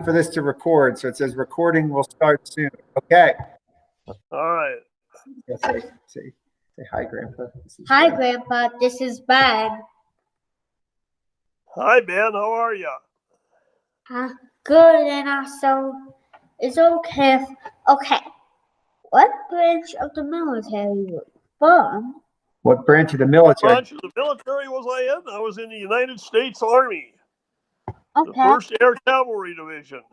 for this to record. So it says recording will start soon. Okay. All right. Say hi, Grandpa. Hi, Grandpa. This is Ben. Hi, Ben. How are you? Good, and also, it's okay. Okay. What branch of the military were you from? What branch of the military? Branch of the military was I in? I was in the United States Army, the Okay. 1st Air Cavalry Division.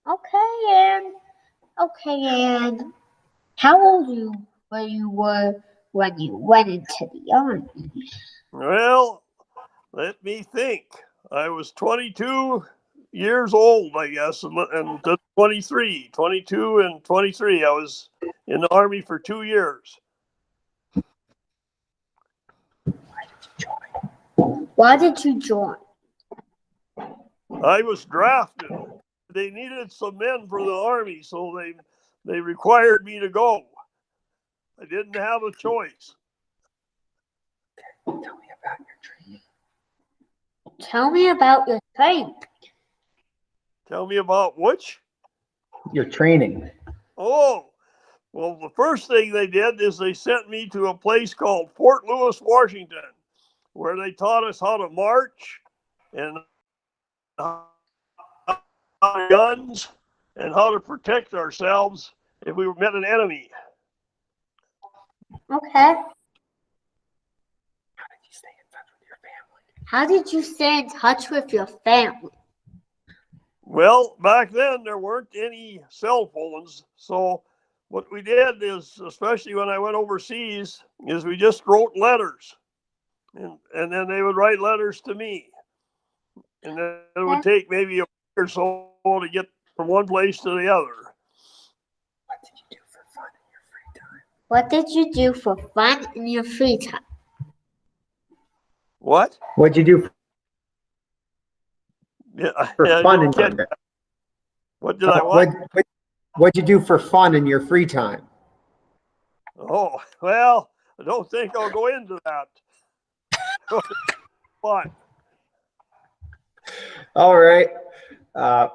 Okay, and how old were you when you went into the army? Well, let me think. I was 22 years old, I guess, and 22 and 23. I was in the Army for 2 years. Why did you join? I was drafted. They needed some men for the Army, so they required me to go. I didn't have a choice. Tell me about your training. Tell me about your training. Tell me about which? Your training. Oh, well, the first thing they did is they sent me to a place called Fort Lewis, Washington, where they taught us how to march and how to guns and how to protect ourselves if we met an enemy. Okay. How did you stay in touch with your family? How did you stay in touch with your family? Well, back then there weren't any cell phones, so what we did is, especially when I went overseas, is we just wrote letters, and then they would write letters to me, and then it would take maybe a week or so to get from one place to the other. What did you do for fun in your free time? What did you do for fun in your free time? What? What'd you do for fun in your What did I want? What'd you do for fun in your free time? Oh, well, I don't think I'll go into that. Fun. All right. What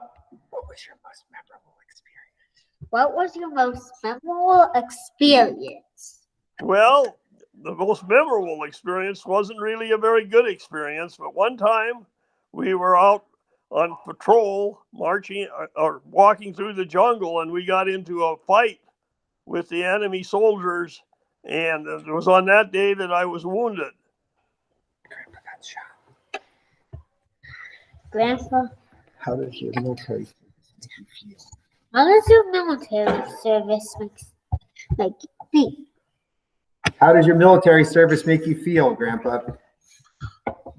was your most memorable experience? What was your most memorable experience? Well, the most memorable experience wasn't really a very good experience, but one time we were out on patrol marching or walking through the jungle, and we got into a fight with the enemy soldiers, and it was on that day that I was wounded. Grandpa got shot. Grandpa, How does your military service make you feel? how does your military service make you feel? How does your military service make you feel, Grandpa?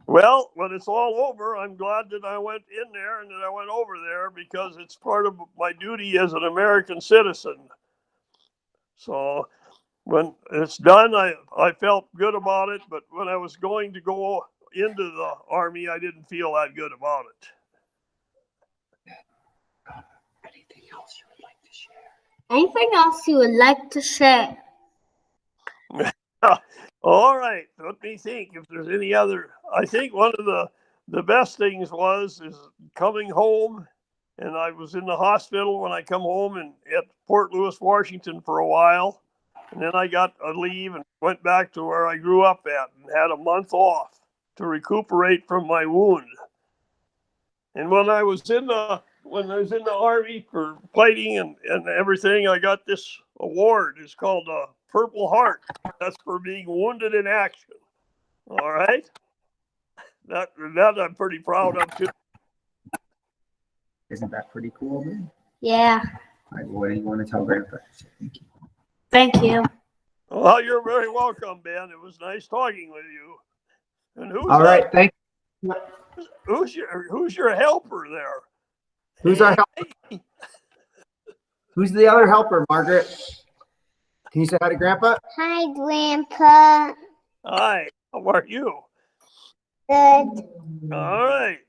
Well, when it's all over, I'm glad that I went in there and that I went over there, because it's part of my duty as an American citizen. So when it's done, I felt good about it, but when I was going to go into the Army, I didn't feel that good about it. Anything else you would like to share? Anything else you would like to share? All right, let me think if there's any other. I think one of the best things is coming home, and I was in the hospital when I come home and at Fort Lewis, Washington for a while, and then I got a leave and went back to where I grew up at and had a month off to recuperate from my wound. And when I was in the Army for fighting and everything, I got this award. It's called a Purple Heart. That's for being wounded in action. All right? That I'm pretty proud of too. Isn't that pretty cool, man? Yeah. All right, what do you want to tell Grandpa? Thank you. Thank you. Well, you're very welcome, Ben. It was nice talking with you. And All right, thank you. Who's your helper there? Who's our helper? Who's the other helper, Margaret? Can you say hi to Grandpa? Hi, Grandpa. Hi, how are you? Good. All right.